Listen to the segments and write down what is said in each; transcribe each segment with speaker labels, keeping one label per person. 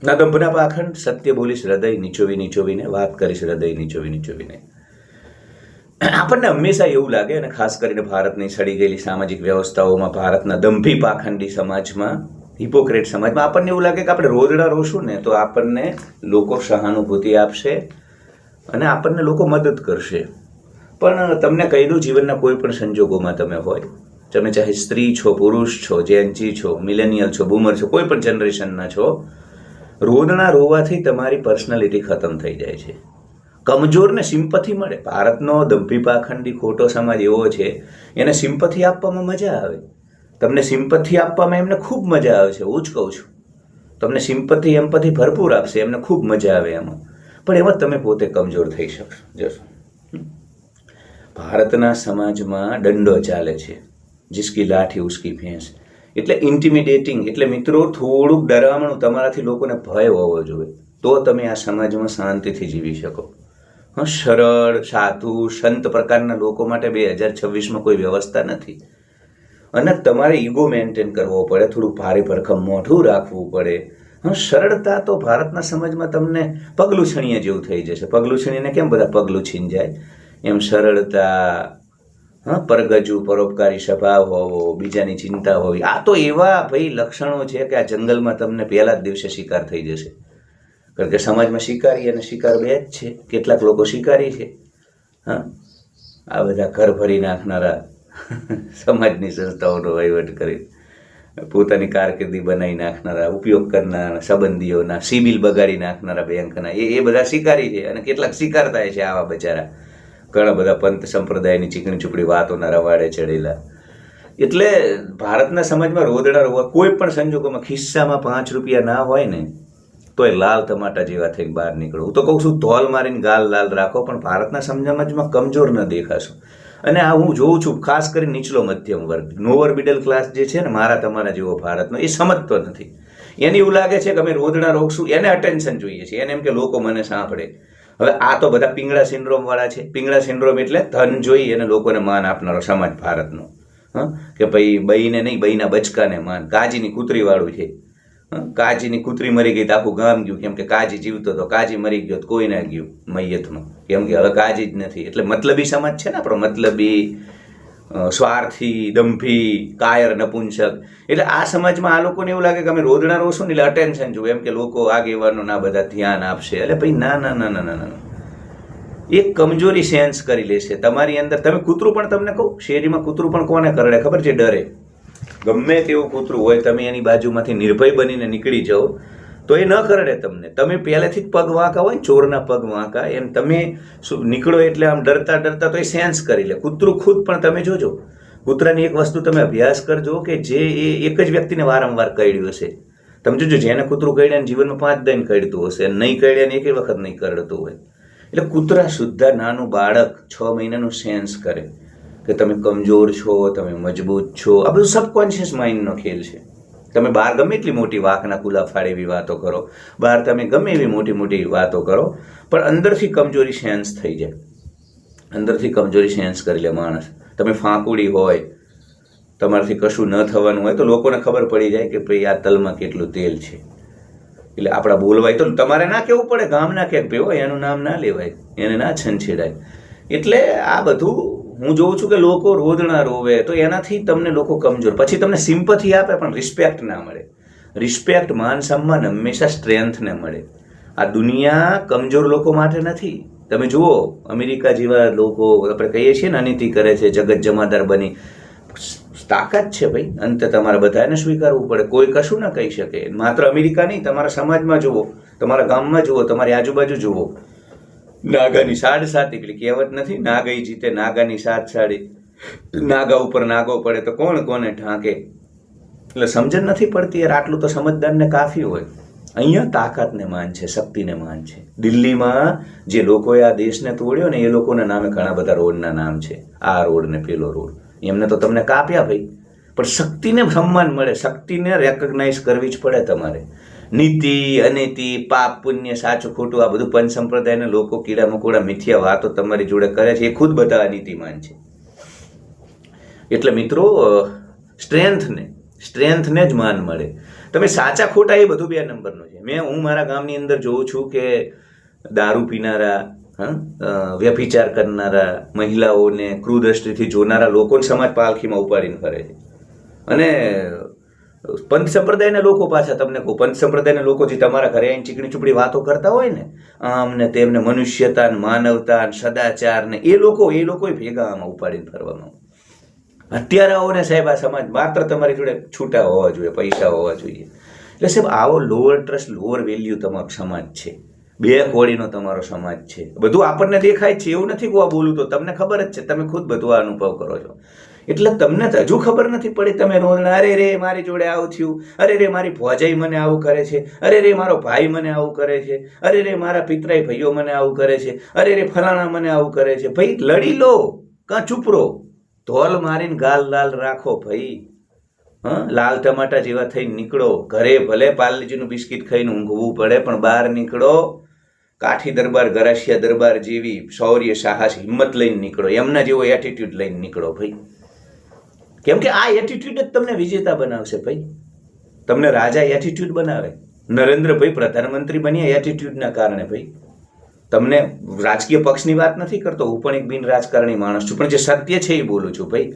Speaker 1: ના દંભના પાખંડ, સત્ય બોલીશ હૃદય નીચોવી નીચોવીને, વાત કરીશ હૃદય નીચોવી નીચોવીને. આપણને હંમેશા એવું લાગે, અને ખાસ કરીને ભારતની સડી ગયેલી સામાજિક વ્યવસ્થાઓમાં, ભારતના દંભી પાખંડી સમાજમાં, હિપોક્રેટ સમાજમાં આપણને એવું લાગે કે આપણે રોદડા રોશું ને તો આપણને લોકો સહાનુભૂતિ આપશે અને આપણને લોકો મદદ કરશે. પણ તમને કહી દઉં, જીવનના કોઈ પણ સંજોગોમાં તમે હોય, તમે ચાહે સ્ત્રી છો, પુરુષ છો, જેનજી છો, મિલેનિયલ છો, બૂમર છો, કોઈ પણ જનરેશનના છો, રોદણા રોવાથી તમારી પર્સનાલિટી ખતમ થઈ જાય છે. કમજોરને સિમ્પથી મળે. ભારતનો દંભી પાખંડી ખોટો સમાજ એવો છે, એને સિમ્પથી આપવામાં મજા આવે. તમને સિમ્પથી આપવામાં એમને ખૂબ મજા આવે છે. હું જ કહું છું, તમને સિમ્પથી એમ્પથી ભરપૂર આપશે, એમને ખૂબ મજા આવે એમાં. પણ એમાં તમે પોતે કમજોર થઈ જશો. ભારતના સમાજમાં દંડો ચાલે છે, જિસકી લાઠી ઉસકી ભેંસ. એટલે ઇન્ટિમિડેટિંગ, એટલે મિત્રો થોડુંક ડરામણું, તમારાથી લોકોને ભય હોવો જોઈએ, તો તમે આ સમાજમાં શાંતિથી જીવી શકો. સરળ સાધુ સંત પ્રકારના લોકો માટે 2026માં કોઈ વ્યવસ્થા નથી. અને તમારે ઈગો મેન્ટેન કરવો પડે, થોડું ભારે ભરખમ મોઢું રાખવું પડે. સરળતા તો ભારતના સમાજમાં તમને પગલું છણીએ જેવું થઈ જશે. પગલું છણીને કેમ બધા પગલું છીન જાય, એમ સરળતા, પરગજુ, પરોપકારી સ્વભાવ હોવો, બીજાની ચિંતા હોવી, આ તો એવા ભાઈ લક્ષણો છે કે આ જંગલમાં તમને પહેલા જ દિવસે શિકાર થઈ જશે. કારણ કે સમાજમાં શિકારી અને શિકાર બે જ છે. કેટલાક લોકો શિકારી છે, આ બધા ઘર ભરી નાખનારા, સમાજની સંસ્થાઓનો વહીવટ કરી પોતાની કારકિર્દી બનાવી નાખનારા, ઉપયોગ કરનારા, સંબંધીઓના સિબિલ બગાડી નાખનારા બેંકના, એ બધા શિકારી છે. અને કેટલાક શિકાર થાય છે આવા બચારા, ઘણા બધા પંથ સંપ્રદાયની ચીકણી ચૂકડી વાતોના રવાડે ચડેલા. એટલે ભારતના સમાજમાં રોદડા રોવા કોઈ પણ સંજોગોમાં, ખિસ્સામાં 5 રૂપિયા ના હોય ને તો એ લાલ ટમાટા જેવા થઈને બહાર નીકળો. હું તો કહું છું, ધોલ મારીને ગાલ લાલ રાખો, પણ ભારતના સમાજમાં કમજોર ન દેખાશો. અને આ હું જોઉં છું, ખાસ કરીને નીચલો મધ્યમ વર્ગ, લોઅર મિડલ ક્લાસ જે છે ને, મારા તમારા જેવો ભારતનો, એ સમજતો નથી. એને એવું લાગે છે કે અમે રોદડા રોકશું, એને અટેન્શન જોઈએ છે, એને એમ કે લોકો મને સાંભળે. હવે આ તો બધા પિંગળા સિન્ડ્રોમ વાળા છે. પિંગળા સિન્ડ્રોમ એટલે ધન જોઈ અને લોકોને માન આપનારો સમાજ ભારતનો. કે ભાઈ બઈને નહીં, બઈના બચકાને માન. કાજીની કૂતરી વાળું છે. કાજીની કૂતરી મરી ગઈ તો આખું ગામ ગયું, કેમ કે કાજી જીવતો તો, કાજી મરી ગયો તો કોઈ ના ગયું મૈયતમાં, કેમ કે હવે કાજી જ નથી. એટલે મતલબી સમાજ છે ને આપણો, મતલબી, સ્વાર્થી, દંભી, કાયર, નપુંસક. એટલે આ સમાજમાં આ લોકોને એવું લાગે કે અમે રોદણા રોશું ને એટલે અટેન્શન જોવું, એમ કે લોકો આગેવાનો ના બધા ધ્યાન આપશે. એટલે ભાઈ ના ના ના ના ના ના, એક કમજોરી સેન્સ કરી લેશે તમારી અંદર. તમે કૂતરું પણ, તમને કહું, શેરીમાં કૂતરું પણ કોને કરડે ખબર છે? ડરે. ગમે તેવું કૂતરું હોય, તમે એની બાજુમાંથી નિર્ભય બનીને નીકળી જાઓ તો એ ન કરડે તમને. તમે પહેલેથી જ પગ વાંકા હોય ને, ચોરના પગ વાંકા, એમ તમે નીકળો એટલે આમ ડરતા ડરતા તો એ સેન્સ કરી લે. કૂતરું ખુદ પણ, તમે જોજો, કૂતરાની એક વસ્તુ તમે અભ્યાસ કરજો કે જે એ એક જ વ્યક્તિને વારંવાર કરડ્યું હશે. તમે જોજો, જેને કૂતરું કરડ્યા જીવનમાં 5 દઈને કરડતું હશે, નહીં કરડ્યા ને એક વખત નહીં કરડતું હોય. એટલે કૂતરા સુદ્ધા નાનું બાળક 6 મહિનાનું સેન્સ કરે કે તમે કમજોર છો, તમે મજબૂત છો. આ બધું સબકોન્શિયસ માઇન્ડનો ખેલ છે. તમે બહાર ગમે એટલી મોટી વાંકના કુલા ફાડે એવી વાતો કરો, બહાર તમે ગમે એવી મોટી મોટી વાતો કરો, પણ અંદરથી કમજોરી સેન્સ થઈ જાય. અંદરથી કમજોરી સેન્સ કરી લે માણસ. તમે ફાંકુડી હોય, તમારાથી કશું ન થવાનું હોય, તો લોકોને ખબર પડી જાય કે ભાઈ આ તલમાં કેટલું તેલ છે. એટલે આપણા બોલવાય તો તમારે ના કહેવું પડે, ગામ ના કે ભાઈ એનું નામ ના લેવાય, એને ના છંછેડાય. એટલે આ બધું હું જોઉં છું કે લોકો રોદણા રોવે તો એનાથી તમને લોકો કમજોર, પછી તમને સિમ્પથી આપે પણ રિસ્પેક્ટ ના મળે. રિસ્પેક્ટ, માન સન્માન હંમેશા સ્ટ્રેન્થને મળે. આ દુનિયા કમજોર લોકો માટે નથી. તમે જુઓ, અમેરિકા જેવા લોકો, આપણે કહીએ છીએ ને અનીતિ કરે છે, જગત જમાદાર બની, તાકાત છે ભાઈ. અંતે તમારે બધાને સ્વીકારવું પડે, કોઈ કશું ના કહી શકે. માત્ર અમેરિકા નહીં, તમારા સમાજમાં જુઓ, તમારા ગામમાં જુઓ, તમારી આજુબાજુ જુઓ. નાગાની સાડ સાતી, પેલી કહેવત નથી, નાગઈ જીતે નાગાની સાત સાડી, નાગા ઉપર નાગો પડે તો કોણ કોને ઢાંકે. એટલે સમજણ નથી પડતી યાર. આટલું તો સમજદારને કાફી હોય. અહીંયા તાકાતને માન છે, શક્તિને માન છે. દિલ્હીમાં જે લોકોએ આ દેશને તોડ્યો ને, એ લોકોના નામે ઘણા બધા રોડના નામ છે, આ રોડ ને પેલો રોડ. એમને તો તમને કાપ્યા ભાઈ, પણ શક્તિને સન્માન મળે. શક્તિને રેકગ્નાઇઝ કરવી જ પડે તમારે. નીતિ, અનીતિ, પાપ, પુણ્ય, સાચું ખોટું, આ બધું પંચ સંપ્રદાયના લોકો કીડા મકોડા મિથ્યા વાતો તમારી જોડે કરે છે, એ ખુદ બધા અનીતિમાન છે. એટલે મિત્રો, સ્ટ્રેન્થને, સ્ટ્રેન્થને જ માન મળે. તમે સાચા ખોટા એ બધું 2 નંબરનું છે. હું મારા ગામની અંદર જોઉં છું કે દારૂ પીનારા, વ્યભિચાર કરનારા, મહિલાઓને ક્રૂદ્રષ્ટિથી જોનારા લોકોને સમાજ પાલખીમાં ઉપાડીને ફરે છે. અને પંથ સંપ્રદાયના લોકો પાછા, તમને કહું, પંથ સંપ્રદાયના લોકો જે તમારા ઘરે આવીને ચીકણી ચૂપડી વાતો કરતા હોય ને, આમને તેમને મનુષ્યતા, માનવતા, સદાચાર ને, એ લોકો ભેગા આમાં ઉપાડીને ફરવામાં. હત્યારાઓને સાહેબ આ સમાજ માત્ર તમારી જોડે છૂટા હોવા જોઈએ, પૈસા હોવા જોઈએ. એટલે સાહેબ આવો લોઅર ટ્રસ્ટ, લોઅર વેલ્યુ તમારો સમાજ છે. 2 કોડીનો તમારો સમાજ છે. બધું આપણને દેખાય છે, એવું નથી કે આ બોલું તો તમને ખબર જ છે, તમે ખુદ બધું આ અનુભવ કરો છો. એટલે તમને હજુ ખબર નથી પડી. તમે રોજ અરે રે મારી જોડે આવું થયું, અરે રે મારી ભોજાઈ મને આવું કરે છે, અરે રે મારો ભાઈ મને આવું કરે છે, અરે રે મારા પિતરાઈ ભાઈઓ મને આવું કરે છે, અરે રે ફલાણા મને આવું કરે છે. ભાઈ લડી લો, કાં ચૂપ રહો. ધોલ મારીને ગાલ લાલ રાખો ભાઈ. લાલ ટમાટા જેવા થઈને નીકળો. ઘરે ભલે પાર્લેજીનું બિસ્કિટ ખાઈને ઊંઘવું પડે, પણ બહાર નીકળો કાઠી દરબાર, ગરાસિયા દરબાર જેવી શૌર્ય, સાહસ, હિંમત લઈને નીકળો. એમના જેવો એટીટ્યુડ લઈને નીકળો ભાઈ. કેમ કે આ એટીટ્યુડ જ તમને વિજેતા બનાવશે ભાઈ. તમને રાજા એટીટ્યુડ બનાવે. નરેન્દ્રભાઈ પ્રધાનમંત્રી બન્યા એટીટ્યુડના કારણે ભાઈ. તમને રાજકીય પક્ષની વાત નથી કરતો, હું પણ એક બિન રાજકારણી માણસ છું, પણ જે સત્ય છે એ બોલું છું ભાઈ.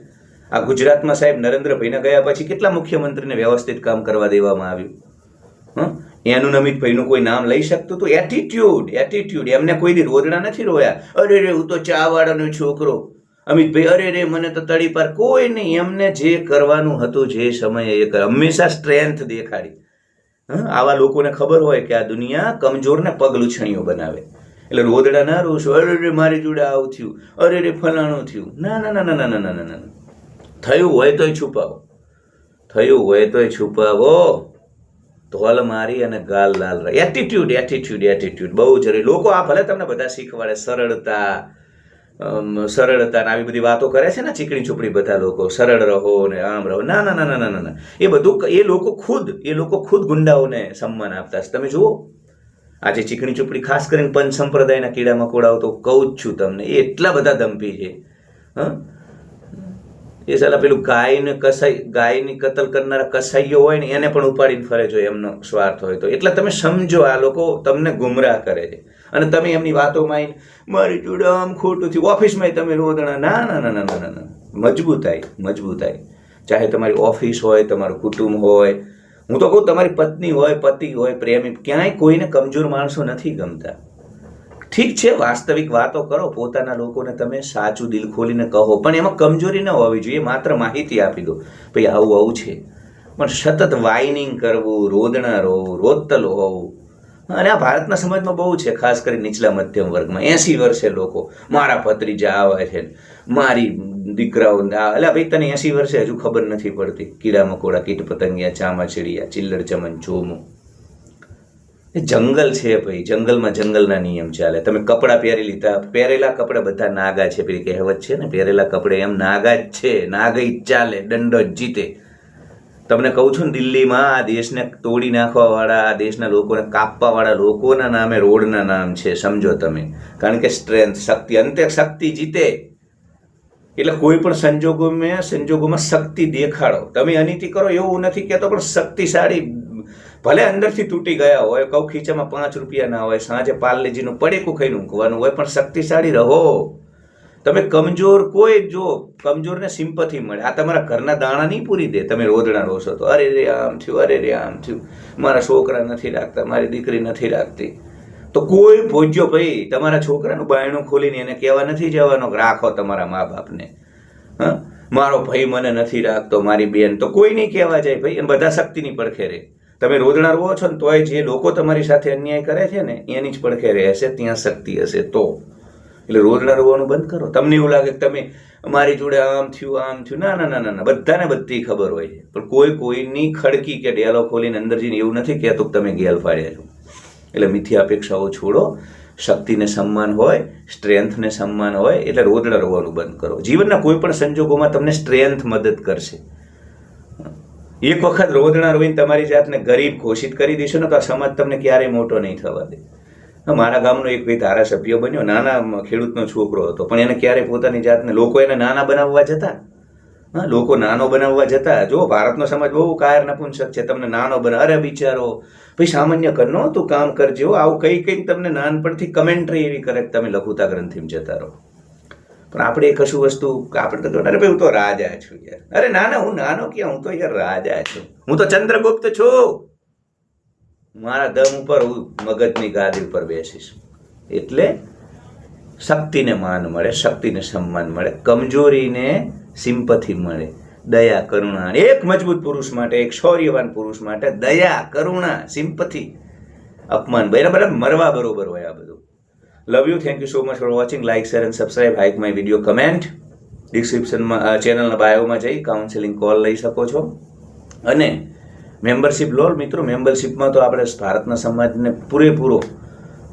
Speaker 1: આ ગુજરાતમાં સાહેબ નરેન્દ્રભાઈને ગયા પછી કેટલા મુખ્યમંત્રીને વ્યવસ્થિત કામ કરવા દેવામાં આવ્યું? એનું અમિતભાઈનું કોઈ નામ લઈ શકતું હતું? એટીટ્યુડ. એમને કોઈ દી રોદડા નથી રોયા, અરે રે હું તો ચા વાળાનો છોકરો. અમિતભાઈ અરે રે મને તો તળી પાર. કોઈ નહીં. એમને જે કરવાનું હતું જે સમયે એ કર. હંમેશા સ્ટ્રેન્થ દેખાડી. આવા લોકોને ખબર હોય કે આ દુનિયા કમજોરને પગલુછણીઓ બનાવે. એટલે રોદડા ના રોશો, અરે રે મારી જોડે આવું થયું, અરે રે ફલાણું થયું. ના ના ના ના ના ના ના. થયું હોય તોય છુપાવો. ધોલ મારી અને ગાલ લાલ. એટીટ્યુડ બહુ જરૂરી. લોકો આ ભલે તમને બધા શીખવાડે, સરળતા આવી બધી વાતો કરે છે ને, ચીકણી ચૂપડી બધા લોકો, સરળ રહો ને આમ રહો. ના ના ના ના ના ના. એ બધું એ લોકો ખુદ ગુંડાઓને સન્માન આપતા છે. તમે જુઓ આજે ચીકણી ચૂપડી, ખાસ કરીને પંચ સંપ્રદાયના કીડા મકોડાઓ તો કહું જ છું તમને, એ એટલા બધા દંભી છે. એ સાલા પેલું ગાયની કતલ કરનારા કસાઈઓ હોય ને, એને પણ ઉપાડીને ફરે જો એમનો સ્વાર્થ હોય તો. એટલે તમે સમજો, આ લોકો તમને ગુમરાહ કરે છે. અને તમે એમની વાતોમાં મારી જોડે આમ ખોટું થયું, ઓફિસમાં તમે રોદણા. ના ના ના ના ના ના. મજબૂતાઈ. ચાહે તમારી ઓફિસ હોય, તમારું કુટુંબ હોય, હું તો કહું તમારી પત્ની હોય, પતિ હોય, પ્રેમી, ક્યાંય કોઈને કમજોર માણસો નથી ગમતા. ઠીક છે, વાસ્તવિક વાતો કરો, પોતાના લોકોને તમે સાચું દિલ ખોલીને કહો, પણ એમાં કમજોરી ન હોવી જોઈએ. માત્ર માહિતી આપી દો, ભાઈ આવું છે. પણ સતત વાઇનિંગ કરવું, રોદણા રોવું, રોતલ હોવું, અને આ ભારતના સમાજમાં બહુ છે, ખાસ કરી નીચલા મધ્યમ વર્ગમાં. 80 વર્ષે લોકો મારા ભત્રીજા આવે છે, મારી દીકરાઓ. એટલે ભાઈ તને 80 વર્ષે હજુ ખબર નથી પડતી? કીડા મકોડા, કીટ પતંગિયા, ચામાચીડિયા, ચિલ્લર ચમન, ચોમું. એ જંગલ છે ભાઈ. જંગલમાં જંગલના નિયમ ચાલે. તમે કપડાં પહેરી લીધા, પહેરેલા કપડાં બધા નાગા છે. પેલી કહેવત છે ને, પહેરેલા કપડે એમ નાગા જ છે. નાગઈ જ ચાલે, દંડો જ જીતે. તમને કહું છું ને, દિલ્હીમાં આ દેશને તોડી નાખવા વાળા, આ દેશના લોકોને કાપવા વાળા લોકોના નામે રોડના નામ છે. સમજો તમે. કારણ કે સ્ટ્રેન્થ, શક્તિ, અંતે શક્તિ જીતે. એટલે કોઈ પણ સંજોગોમાં શક્તિ દેખાડો. તમે અનીતિ કરો એવું નથી કહેતો, પણ શક્તિશાળી, ભલે અંદરથી તૂટી ગયા હોય, કઉ ખીચામાં 5 રૂપિયા ના હોય, સાંજે પાર્લેજીનું પડીકું ખાઈને ઊંઘવાનું હોય, પણ શક્તિશાળી રહો. તમે કમજોરને સિમ્પથી મળે. આ તમારા ઘરના દાણા નહીં પૂરી દે. તમે રોદણા રોશો તો, અરે રે આમ થયું, અરે રે આમ થયું, મારા છોકરા નથી રાખતા, મારી દીકરી નથી રાખતી. તો કોઈ ભોજ્યો ભાઈ તમારા છોકરાનું બાયણું ખોલીને એને કહેવા નથી જવાનો કે રાખો તમારા મા બાપને. મારો ભાઈ મને નથી રાખતો, મારી બેન, તો કોઈ નહીં કહેવા જાય ભાઈ. એમ બધા શક્તિની પડખે રહે. તમે રોદણા રોવો છો ને તોય જે લોકો તમારી સાથે અન્યાય કરે છે ને, એની જ પડખે રહેશે. ત્યાં શક્તિ હશે તો. એટલે રોદણા રોવાનું બંધ કરો. તમને એવું લાગે કે તમે મારી જોડે આમ થયું. ના ના ના ના. બધાને બધી ખબર હોય છે, પણ કોઈની ખડકી કે ડેલો ખોલીને અંદર જઈને એવું નથી કહેતું કે તમે ગેલ ફાડ્યા છો. એટલે મિથ્યા અપેક્ષાઓ છોડો. શક્તિને સન્માન હોય, સ્ટ્રેન્થને સન્માન હોય. એટલે રોદણા રોવાનું બંધ કરો. જીવનના કોઈ પણ સંજોગોમાં તમને સ્ટ્રેન્થ મદદ કરશે. એક વખત રોદણા રોઈને તમારી જાતને ગરીબ ઘોષિત કરી દેશો ને, તો આ સમાજ તમને ક્યારેય મોટો નહીં થવા દે. મારા ગામનો એક ભાઈ ધારાસભ્ય બન્યો, નાના ખેડૂતનો છોકરો હતો, પણ એને ક્યારેય પોતાની જાતને, લોકો એને નાના બનાવવા જતા, હા, લોકો નાનો બનાવવા જતા, જો ભારતનો સમાજ બહુ કાયર નપુંસક છે, તમને નાનો અરે બિચારો ભાઈ સામાન્ય કરનો તું કામ કરજે, આવું કઈ કઈ તમને નાનપણથી કમેન્ટ્રી એવી કરે કે તમે લઘુતા ગ્રંથિમાં જતા રહો. પણ આપણે એ કશું વસ્તુ આપણે તો અરે ભાઈ હું તો રાજા છું યાર, અરે નાના હું નાનો ક્યાં, હું તો યાર રાજા છું, હું તો ચંદ્રગુપ્ત છું, મારા દમ ઉપર હું મગજની ગાદી ઉપર બેસીશ. એટલે શક્તિને માન મળે, શક્તિને સન્માન મળે, કમજોરીને સિમ્પથી મળે, દયા કરુણા. એક મજબૂત પુરુષ માટે, એક શૌર્યવાન પુરુષ માટે દયા કરુણા સિમ્પથી, અપમાન બરાબર મરવા બરોબર હોય આ બધું. Love you, thank you so much for watching. Like, share and subscribe, hike my video, comment. ડિસ્ક્રિપ્શનમાં ચેનલના બાયોમાં જઈ કાઉન્સેલિંગ કોલ લઈ શકો છો. અને મેમ્બરશિપ લો મિત્રો. મેમ્બરશિપમાં તો આપણે ભારતના સમાજને પૂરેપૂરો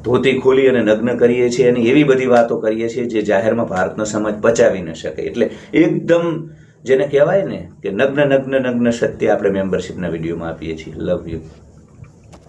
Speaker 1: ધોતી ખોલી અને નગ્ન કરીએ છીએ, અને એવી બધી વાતો કરીએ છીએ જે જાહેરમાં ભારતનો સમાજ પચાવી ન શકે. એટલે એકદમ જેને કહેવાય ને કે નગ્ન નગ્ન નગ્ન સત્ય આપણે મેમ્બરશિપના વિડીયોમાં આપીએ છીએ. Love you.